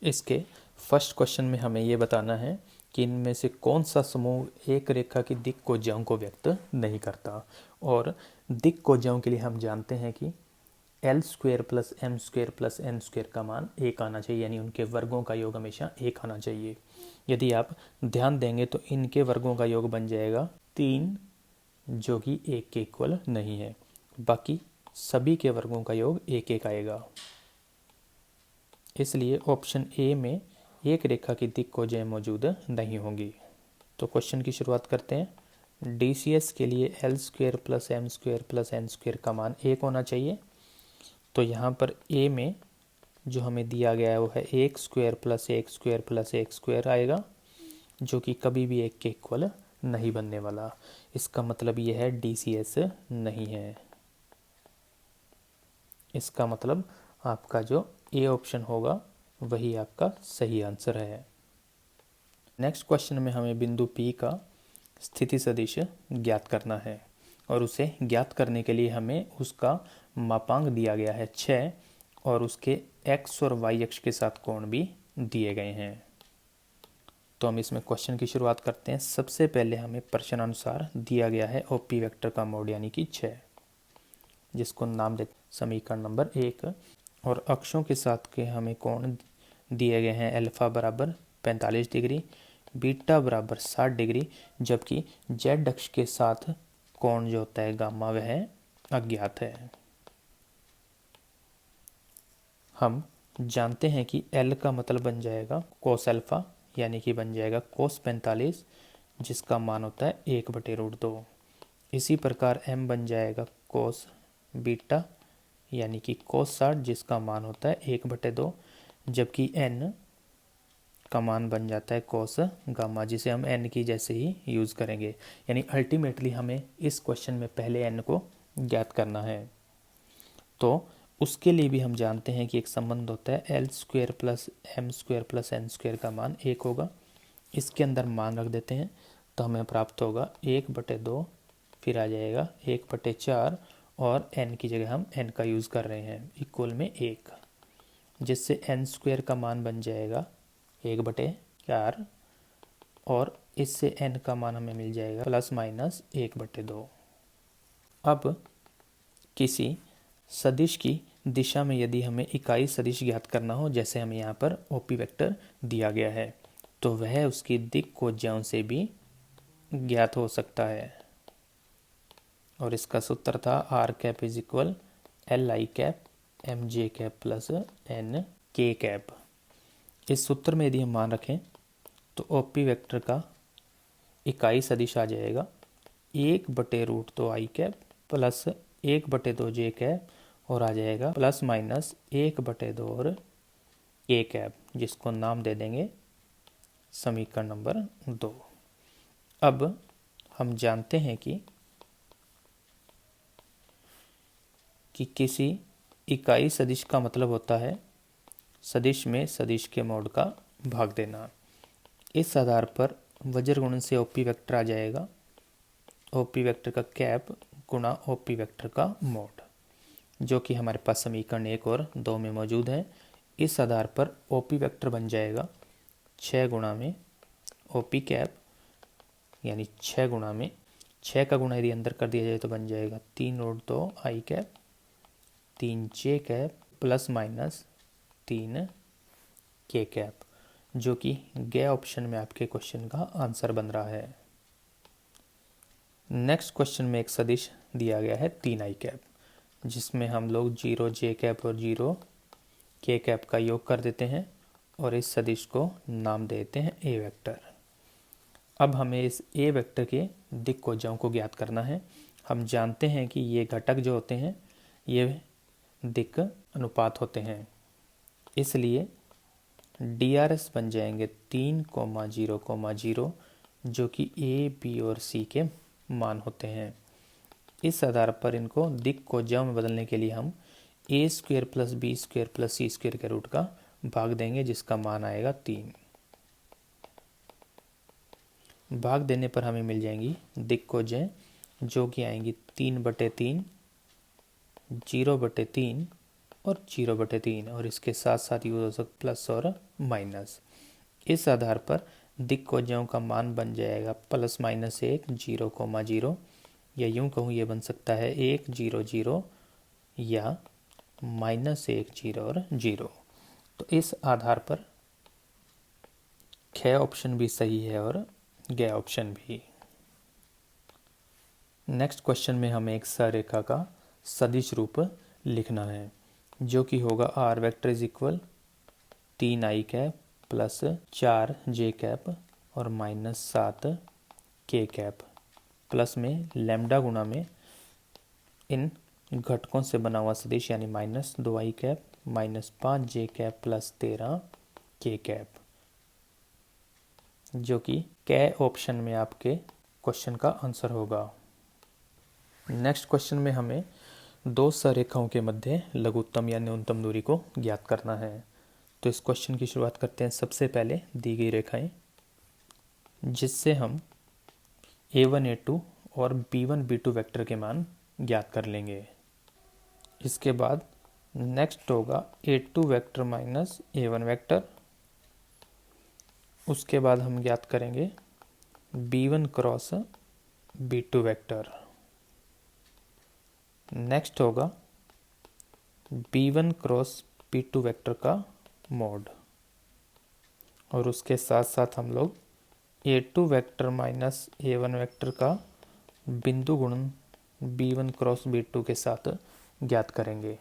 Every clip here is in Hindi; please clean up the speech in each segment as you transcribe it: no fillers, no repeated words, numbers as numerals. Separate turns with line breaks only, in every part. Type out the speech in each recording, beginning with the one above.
इसके फर्स्ट क्वेश्चन में हमें ये बताना है कि इनमें से कौन सा समूह एक रेखा की दिक् कोज्याओं को व्यक्त नहीं करता। और दिक् कोज्याओं के लिए हम जानते हैं कि L square plus M square plus N square का मान एक आना चाहिए, यानी उनके वर्गों का योग हमेशा एक आना चाहिए। यदि आप ध्यान देंगे तो इनके वर्गों का योग बन जाएगा 3, जो कि 1 के इक्वल नहीं है। बाकी सभी के वर्गों का योग 1 1 आएगा। इसलिए ऑप्शन ए में एक रेखा की दिक् कोज्याएं मौजूद नहीं होंगी। तो क्वेश्चन की शुरुआत करते हैं। डीसीएस के लिए L square plus M square plus N square का मान 1 होना चाहिए। तो यहाँ पर ए में जो हमें दिया गया है वो है 1 square plus 1 square plus 1 square आएगा, जो कि कभी भी 1 के इक्वल नहीं बनने वाला। इसका मतलब ये है डीसीएस नहीं है। इसका मतलब आपका जो ए ऑप्शन होगा वही आपका सही आंसर है। नेक्स्ट क्वेश्चन में हमें बिंदु P का स्थिति सदिश ज्ञात करना है, और उसे ज्ञात करने के लिए हमें उसका मापांक दिया गया है 6, और उसके x और y अक्ष के साथ कोण भी दिए गए हैं। तो हम इसमें क्वेश्चन की शुरुआत करते हैं। सबसे पहले हमें प्रश्नानुसार दिया गया है ओपी वेक्टर का मोड यानी कि 6, जिसको नाम देते समीकरण नंबर 1। और अक्षों के साथ के हमें कोण दिए गए हैं अल्फा बराबर 45 डिग्री, बीटा बराबर 60 डिग्री, जबकि जेड अक्ष के साथ कोण जो होता है गामा वह अज्ञात है। हम जानते हैं कि L का मतलब बन जाएगा कोस अल्फा, यानी कि बन जाएगा कोस 45, जिसका मान होता है 1/√2। इसी प्रकार M बन जाएगा कोस बीटा, यानी कि कोस 60, जिसका मान होता है 1/2, जबकि N का मान बन जाता है कोस गामा, जिसे हम N की जैसे ही यूज़ करेंगे। यानी अल्टीमेटली हमें इस क्वेश्चन में पहले N को ज्ञात करना है। तो उसके लिए भी हम जानते हैं कि एक संबंध होता है L square plus M square plus N square का मान 1 होगा। इसके अंदर मान रख देते हैं तो हमें प्राप्त होगा 1/2, फिर आ जाएगा 1/4, और n की जगह हम n का यूज़ कर रहे हैं इक्वल में 1, जिससे n स्क्वेयर का मान बन जाएगा 1/4, और इससे n का मान हमें मिल जाएगा प्लस माइनस 1/2। अब किसी सदिश की दिशा में यदि हमें इकाई सदिश ज्ञात करना हो, जैसे हमें यहाँ पर ओपी वेक्टर दिया गया है, तो वह उसकी दिक् कोज्याओं से भी ज्ञात हो सकता है। और इसका सूत्र था R cap is equal L I cap M J cap plus N K cap. इस सूत्र में यदि हम मान रखें तो ओपी वेक्टर का इकाई सदिश आ जाएगा 1/√2 आई कैप प्लस 1/2 जे कैप, और आ जाएगा प्लस माइनस 1/2 और ए कैप, जिसको नाम दे देंगे समीकरण नंबर 2। अब हम जानते हैं कि किसी इकाई सदिश का मतलब होता है सदिश में सदिश के मोड का भाग देना। इस आधार पर वज्र गुणन से ओपी वेक्टर आ जाएगा ओपी वेक्टर का कैप गुणा ओपी वेक्टर का मोड, जो कि हमारे पास समीकरण 1 और 2 में मौजूद है। इस आधार पर ओपी वेक्टर बन जाएगा 6 गुणा में ओपी कैप, यानी 6 गुणा में 6 का गुणा यदि अंदर कर दिया जाए तो बन जाएगा 3/2 आई कैप 3 जे कैप प्लस माइनस 3 के कैप, जो कि गे ऑप्शन में आपके क्वेश्चन का आंसर बन रहा है। नेक्स्ट क्वेश्चन में एक सदिश दिया गया है 3 आई कैप, जिसमें हम लोग 0 जे कैप और 0 के कैप का योग कर देते हैं, और इस सदिश को नाम देते हैं ए वेक्टर। अब हमें इस ए वेक्टर के दिक् कोज्याओं को ज्ञात करना है। हम जानते हैं कि ये घटक जो होते हैं ये दिक् अनुपात होते हैं, इसलिए DRS बन जाएंगे 3,0,0, जो कि ए बी और सी के मान होते हैं। इस आधार पर इनको दिक् कोज्याओं में बदलने के लिए हम a square plus b square plus c square के रूट का भाग देंगे, जिसका मान आएगा 3। भाग देने पर हमें मिल जाएंगी दिक् कोज्याएं, जो कि आएंगी 3/3, 0/3 और 0/3, और इसके साथ साथ यूज हो सकता प्लस और माइनस। इस आधार पर दिक्कोजों का मान बन जाएगा +-1 0,0, या यूं कहूँ ये बन सकता है 1 0 0 या -1 0 और 0। तो इस आधार पर ख ऑप्शन भी सही है और ग ऑप्शन भी। नेक्स्ट क्वेश्चन में हमें एक सररेखा का सदिश रूप लिखना है, जो कि होगा r vector is equal 3i cap plus 4j cap और -7 k कैप प्लस में लैम्डा गुणा में इन घटकों से बना हुआ सदिश यानी -2i cap -5j cap plus 13 k cap, जो कि क ऑप्शन में आपके क्वेश्चन का आंसर होगा। नेक्स्ट क्वेश्चन में हमें दो सररेखाओं के मध्य लघुत्तम या न्यूनतम दूरी को ज्ञात करना है। तो इस क्वेश्चन की शुरुआत करते हैं सबसे पहले दी गई रेखाएं, जिससे हम a1 a2 और b1 b2 वेक्टर के मान ज्ञात कर लेंगे। इसके बाद नेक्स्ट होगा a2 vector minus a1 vector. उसके बाद हम ज्ञात करेंगे b1 cross b2 vector. Next होगा b1 क्रॉस b2 वेक्टर का मॉड, और उसके साथ साथ हम लोग a2 vector minus a1 vector का बिंदु गुणन b1 क्रॉस b2 के साथ ज्ञात करेंगे।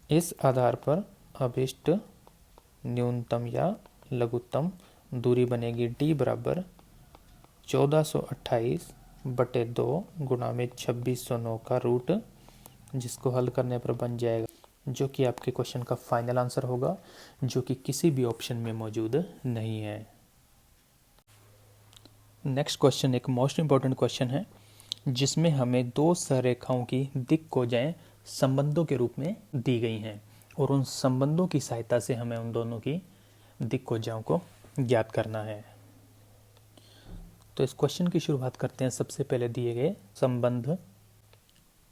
इस आधार पर अभिष्ट न्यूनतम या लघुत्तम दूरी बनेगी d बराबर 1428/2 गुणा में 2609 का रूट, जिसको हल करने पर बन जाएगा, जो कि आपके क्वेश्चन का फाइनल आंसर होगा, जो कि किसी भी ऑप्शन में मौजूद नहीं है। नेक्स्ट क्वेश्चन एक मोस्ट इंपॉर्टेंट क्वेश्चन है, जिसमें हमें दो सररेखाओं की दिक्कोजाएं संबंधों के रूप में दी गई हैं, और उन संबंधों की सहायता से हमें उन दोनों की दिक्कोजाओं को ज्ञात करना है। तो इस क्वेश्चन की शुरुआत करते हैं सबसे पहले दिए गए संबंध,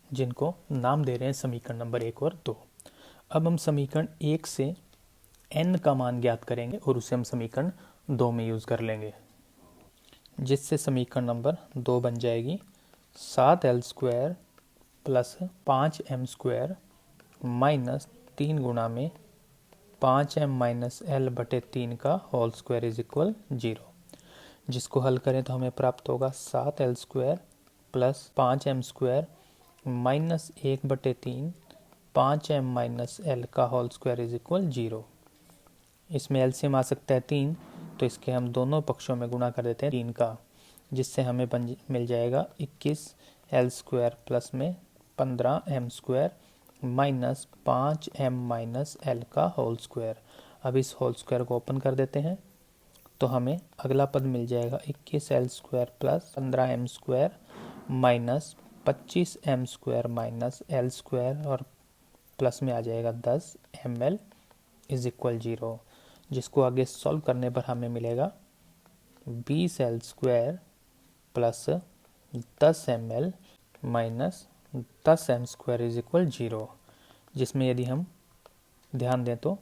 जिनको नाम दे रहे हैं समीकरण नंबर 1 और 2। अब हम समीकरण 1 से n का मान ज्ञात करेंगे और उसे हम समीकरण 2 में यूज कर लेंगे, जिससे समीकरण नंबर 2 बन जाएगी 7l² प्लस 5m² माइनस 3 गुणा में 5m-l/3 का होल स्क्वायर इज इक्वल 0, जिसको हल करें तो हमें प्राप्त होगा 7l² plus 5m² minus 1/3 5m-l का होल स्क्वायर इज इक्वल 0। इसमें एलसीएम आ सकता है 3, तो इसके हम दोनों पक्षों में गुणा कर देते हैं 3 का, जिससे हमें मिल जाएगा 21l² प्लस में 15m² माइनस 5m-l का होल स्क्वायर। अब इस होल स्क्वायर को ओपन कर देते हैं, तो हमें अगला पद मिल जाएगा 21l² plus 15m² minus 25m² minus l² और प्लस में आ जाएगा 10ml इज इक्वल 0, जिसको आगे सॉल्व करने पर हमें मिलेगा 20l² plus 10ml minus 10m² is equal 0, जिसमें यदि हम ध्यान दें तो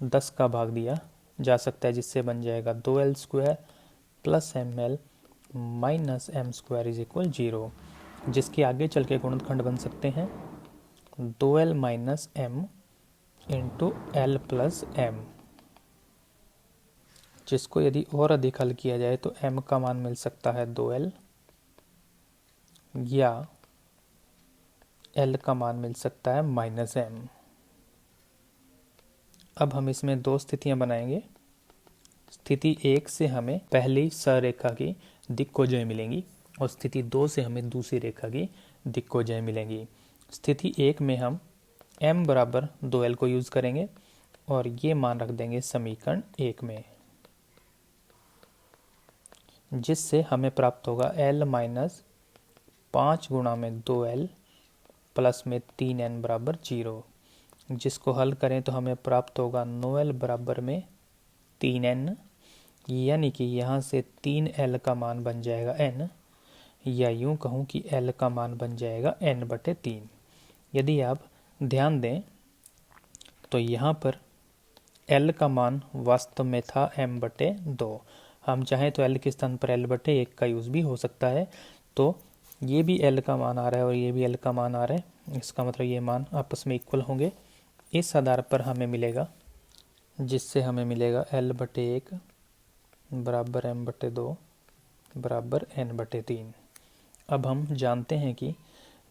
10 का भाग दिया जा सकता है, जिससे बन जाएगा 2l² plus ml minus m² is equal 0, जिसके आगे चल के गुणनखंड बन सकते हैं 2l minus m into l plus m, जिसको यदि और अधिक हल किया जाए तो m का मान मिल सकता है 2l या l का मान मिल सकता है -m। अब हम इसमें दो स्थितियां बनाएंगे। स्थिति 1 से हमें पहली सररेखा की दिक्कोजाएं मिलेंगी और स्थिति 2 से हमें दूसरी रेखा की दिक्कोजाएं मिलेंगी। स्थिति 1 में हम m बराबर 2l को यूज करेंगे और ये मान रख देंगे समीकरण 1 में, जिससे हमें प्राप्त होगा l माइनस 5 गुणा में 2l प्लस में 3n बराबर 0, जिसको हल करें तो हमें प्राप्त होगा 9l बराबर में 3n, यानी कि यहाँ से 3l का मान बन जाएगा n, या यूं कहूँ कि l का मान बन जाएगा n/3। यदि आप ध्यान दें तो यहाँ पर L का मान वास्तव में था m/2। हम चाहें तो L के स्थान पर L/1 का यूज़ भी हो सकता है। तो ये भी L का मान आ रहा है और ये भी L का मान आ रहा है, इसका मतलब ये मान आपस में इक्वल होंगे। इस आधार पर हमें मिलेगा, जिससे हमें मिलेगा L/1 बराबर m/2 बराबर n/3। अब हम जानते हैं कि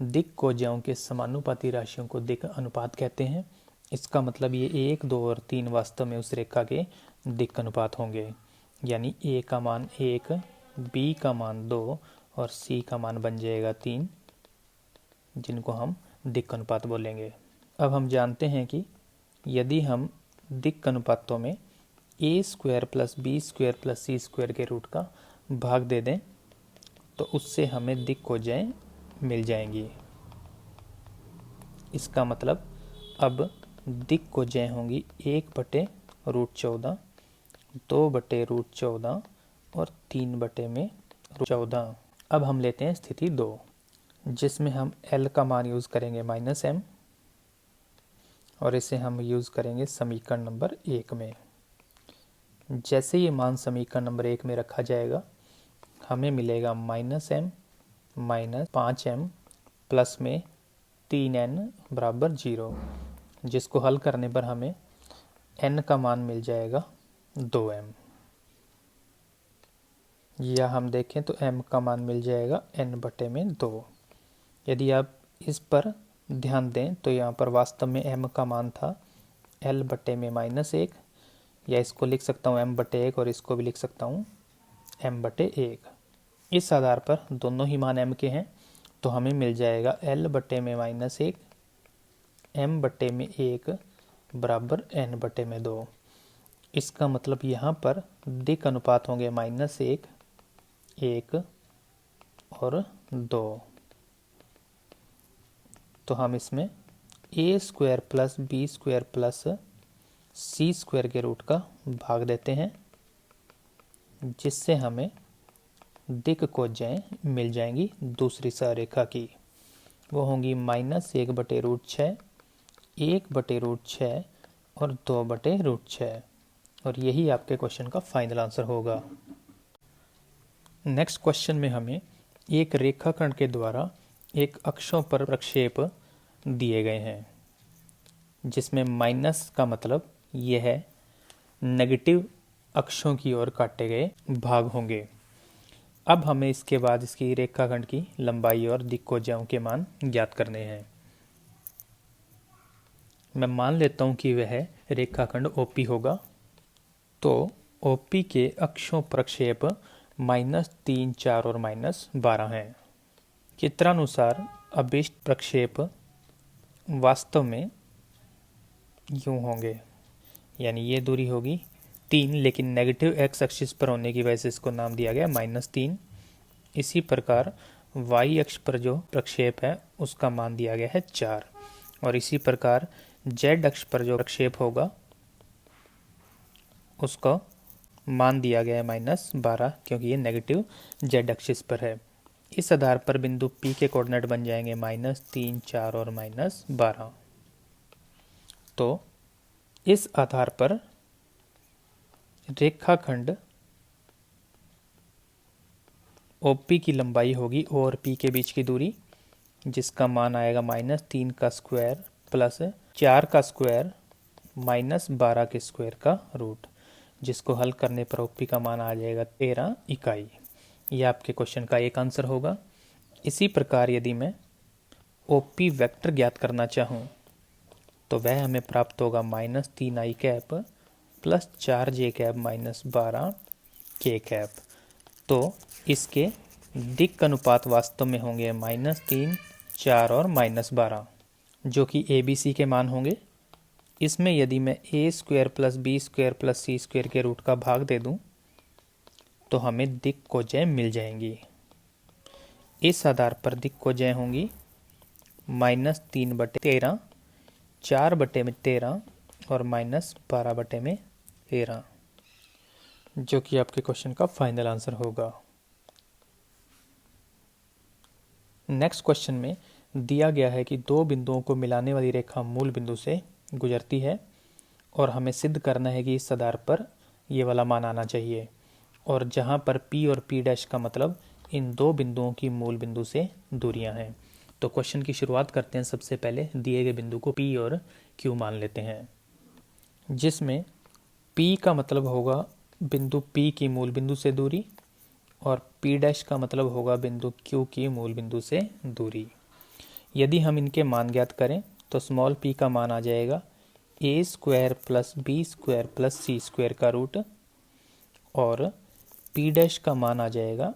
दिक् कोज्याओं के समानुपाती राशियों को दिक् अनुपात कहते हैं। इसका मतलब ये 1, 2 और 3 वास्तव में उस रेखा के दिक् अनुपात होंगे, यानी A का मान 1, B का मान 2 और C का मान बन जाएगा 3, जिनको हम दिक् अनुपात बोलेंगे। अब हम जानते हैं कि यदि हम दिक् अनुपातों में a² + b² + c² के रूट का भाग दे दें तो उससे हमें दिक् कोज्याएं मिल जाएंगी। इसका मतलब अब दिक् कोज्याएं होंगी 1/√14, 2/√14 और 3/14। अब हम लेते हैं स्थिति 2, जिसमें हम L का मान यूज़ करेंगे -m और इसे हम यूज़ करेंगे समीकरण नंबर 1 में। जैसे ये मान समीकरण नंबर 1 में रखा जाएगा, हमें मिलेगा -m - 5m प्लस में 3n बराबर 0, जिसको हल करने पर हमें n का मान मिल जाएगा 2m, या हम देखें तो m का मान मिल जाएगा n/2। यदि आप इस पर ध्यान दें तो यहाँ पर वास्तव में m का मान था L/-1, या इसको लिख सकता हूँ m/1 और इसको भी लिख सकता हूँ m/1। इस आधार पर दोनों ही मान m के हैं, तो हमें मिल जाएगा L/-1 m/1 बराबर n/2। इसका मतलब यहाँ पर दिक् अनुपात होंगे -1, 1 और 2। तो हम इसमें a² + b² + c² के रूट का भाग देते हैं, जिससे हमें दिक् कोज्याएं मिल जाएंगी दूसरी सरेखा की। वो होंगी -1/√6, 1/√6 और 2/√6, और यही आपके क्वेश्चन का फाइनल आंसर होगा। नेक्स्ट क्वेश्चन में हमें एक रेखाखंड के द्वारा एक अक्षों पर प्रक्षेप दिए गए हैं, जिसमें माइनस का मतलब यह नेगेटिव अक्षों की ओर काटे गए भाग होंगे। अब हमें इसके बाद इसकी रेखाखंड की लंबाई और दिक् कोज्याओं के मान ज्ञात करने हैं। मैं मान लेता हूं कि वह रेखाखंड OP होगा। तो OP के अक्षों प्रक्षेप -3, 4 और -12 हैं। चित्रानुसार अभिष्ट प्रक्षेप वास्तव में यूं होंगे, यानी ये दूरी होगी 3, लेकिन नेगेटिव x एक्सिस पर होने की वजह से इसको नाम दिया गया -3। इसी प्रकार y अक्ष पर जो प्रक्षेप है उसका मान दिया गया है 4, और इसी प्रकार z अक्ष पर जो प्रक्षेप होगा उसका मान दिया गया है -12, क्योंकि ये नेगेटिव z एक्सिस पर है। इस आधार पर बिंदु P के कोऑर्डिनेट बन जाएंगे -3, 4 और -12। तो इस आधार पर रेखाखंड OP की लंबाई होगी O और P के बीच की दूरी, जिसका मान आएगा -3 का स्क्वायर प्लस 4 का स्क्वायर -12 के स्क्वायर का रूट, जिसको हल करने पर OP का मान आ जाएगा 13 इकाई। यह आपके क्वेश्चन का एक आंसर होगा। इसी प्रकार यदि मैं OP वेक्टर ज्ञात करना चाहूँ तो वह हमें प्राप्त होगा -3i प्लस 4j -12k। तो इसके दिक् अनुपात वास्तव में होंगे -3, 4 और -12, जो कि ABC के मान होंगे। इसमें यदि मैं a² + b² + c² के रूट का भाग दे दूं तो हमें दिक् कोज्याएं मिल जाएंगी। इस आधार पर दिक् कोज्याएं होंगी -3/13, 4/13 और -12/13, जो कि आपके क्वेश्चन का फाइनल आंसर होगा। नेक्स्ट क्वेश्चन में दिया गया है कि दो बिंदुओं को मिलाने वाली रेखा मूल बिंदु से गुजरती है और हमें सिद्ध करना है कि इस आधार पर ये वाला मान आना चाहिए, और जहाँ पर P और P' का मतलब इन दो बिंदुओं की मूल बिंदु से दूरियां हैं। तो क्वेश्चन की शुरुआत करते हैं। सबसे पहले दिए गए बिंदु को P और Q मान लेते हैं, जिसमें P का मतलब होगा बिंदु P की मूल बिंदु से दूरी और P' का मतलब होगा बिंदु Q की मूल बिंदु से दूरी। यदि हम इनके मान ज्ञात करें तो स्मॉल p का मान आ जाएगा a² plus b² plus c² का रूट, और P' का मान आ जाएगा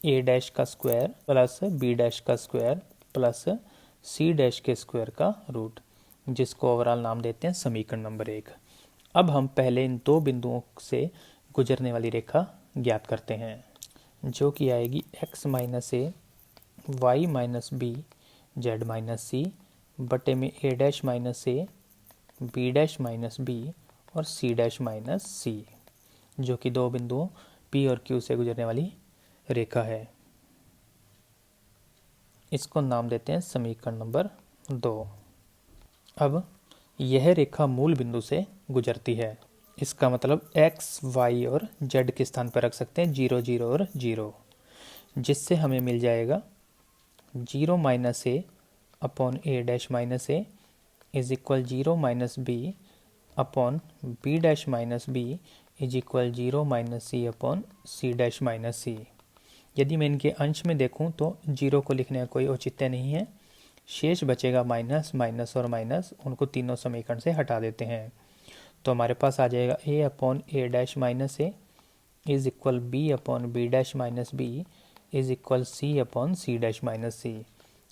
a' का स्क्वायर प्लस b' का स्क्वायर प्लस c' के स्क्वायर का रूट, जिसको ओवरऑल नाम देते हैं समीकरण नंबर 1। अब हम पहले इन दो बिंदुओं से गुजरने वाली रेखा ज्ञात करते हैं, जो कि आएगी x minus a y minus b z minus c बटे में a' minus a b' minus b और c' माइनस सी, जो कि दो बिंदुओं P और Q से गुजरने वाली रेखा है। इसको नाम देते हैं समीकरण नंबर 2। अब यह रेखा मूल बिंदु से गुजरती है, इसका मतलब x, y और z के स्थान पर रख सकते हैं 0, 0 और 0, जिससे हमें मिल जाएगा 0 minus a upon a' minus a is equal 0 minus b upon b' minus b is equal 0 minus c upon c' minus c. यदि मैं इनके अंश में देखूं तो 0 को लिखने का कोई औचित्य नहीं है, शेष बचेगा माइनस, माइनस और माइनस, उनको तीनों समीकरण से हटा देते हैं। तो हमारे पास आ जाएगा a upon a' minus a is equal b upon b' minus b is equal c upon c' minus c,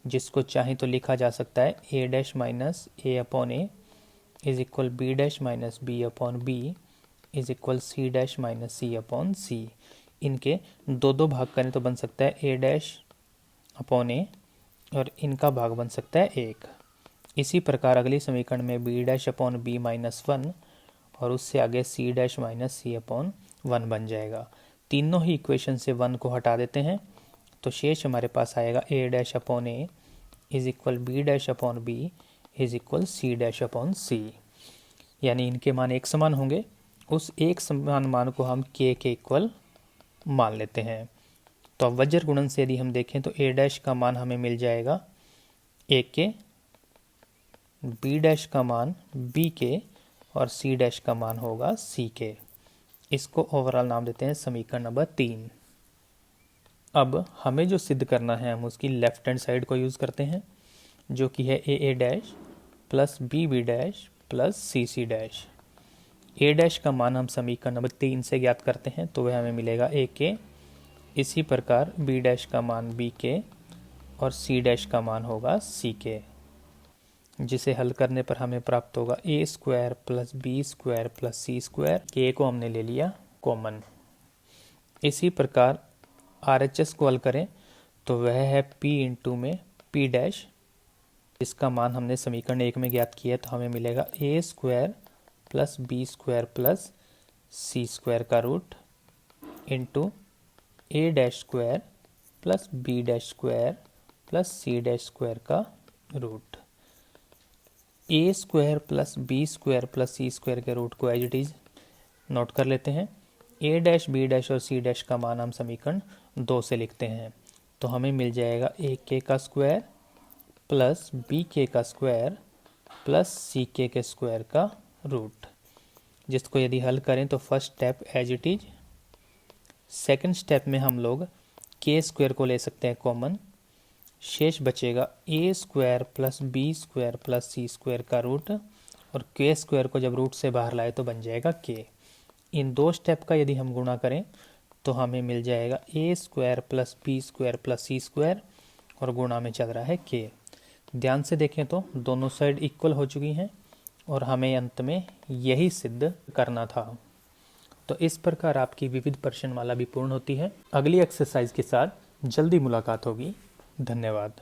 जिसको चाहे तो लिखा जा सकता है a' minus a upon a is equal b' minus b upon b is equal c' minus c upon c। इनके दो दो भाग करें तो बन सकता है a' अपॉन ए और इनका भाग बन सकता है 1। इसी प्रकार अगली समीकरण में b' अपॉन b माइनस 1 और उससे आगे c' माइनस c अपॉन 1 बन जाएगा। तीनों ही इक्वेशन से 1 को हटा देते हैं तो शेष हमारे पास आएगा a' upon a is equal b' upon b is equal c' upon c, यानी इनके मान एक समान होंगे। उस एक समान मान को हम k के इक्वल मान लेते हैं। तो अब वज्र गुणन से यदि हम देखें तो a' का मान हमें मिल जाएगा a के, b' का मान b के और c' का मान होगा c के। इसको ओवरऑल नाम देते हैं समीकरण नंबर 3। अब हमें जो सिद्ध करना है हम उसकी लेफ्ट हैंड साइड को यूज़ करते हैं, जो कि है a' plus b' plus c' a' का मान हम समीकरण नंबर 3 से ज्ञात करते हैं तो वह हमें मिलेगा a के। इसी प्रकार b' का मान b के और c' का मान होगा c के, जिसे हल करने पर हमें प्राप्त होगा a² plus b² plus c²। k को हमने ले लिया कॉमन। इसी प्रकार RHS को हल करें तो वह है p इंटू में p', इसका मान हमने समीकरण 1 में ज्ञात किया तो हमें मिलेगा a² plus b² plus c² का root into a' plus b' plus c' का root. a² plus b² plus c² के रूट को एज इट इज नोट कर लेते हैं। a', b' और c' का मान हम समीकरण 2 से लिखते हैं तो हमें मिल जाएगा ak का स्क्वायर प्लस bk का स्क्वायर प्लस ck के स्क्वायर का रूट, जिसको यदि हल करें तो first step as it is. Second step में हम लोग k² को ले सकते हैं कॉमन, शेष बचेगा a² plus b² plus c² का रूट, और k² को जब रूट से बाहर लाए तो बन जाएगा k। इन दो स्टेप का यदि हम गुणा करें तो हमें मिल जाएगा a² plus b² plus c² और गुणा में चल रहा है k। ध्यान से देखें तो दोनों साइड इक्वल हो चुकी हैं और हमें अंत में यही सिद्ध करना था। तो इस प्रकार आपकी विविध प्रश्नमाला भी पूर्ण होती है। अगली एक्सरसाइज के साथ जल्दी मुलाकात होगी। धन्यवाद।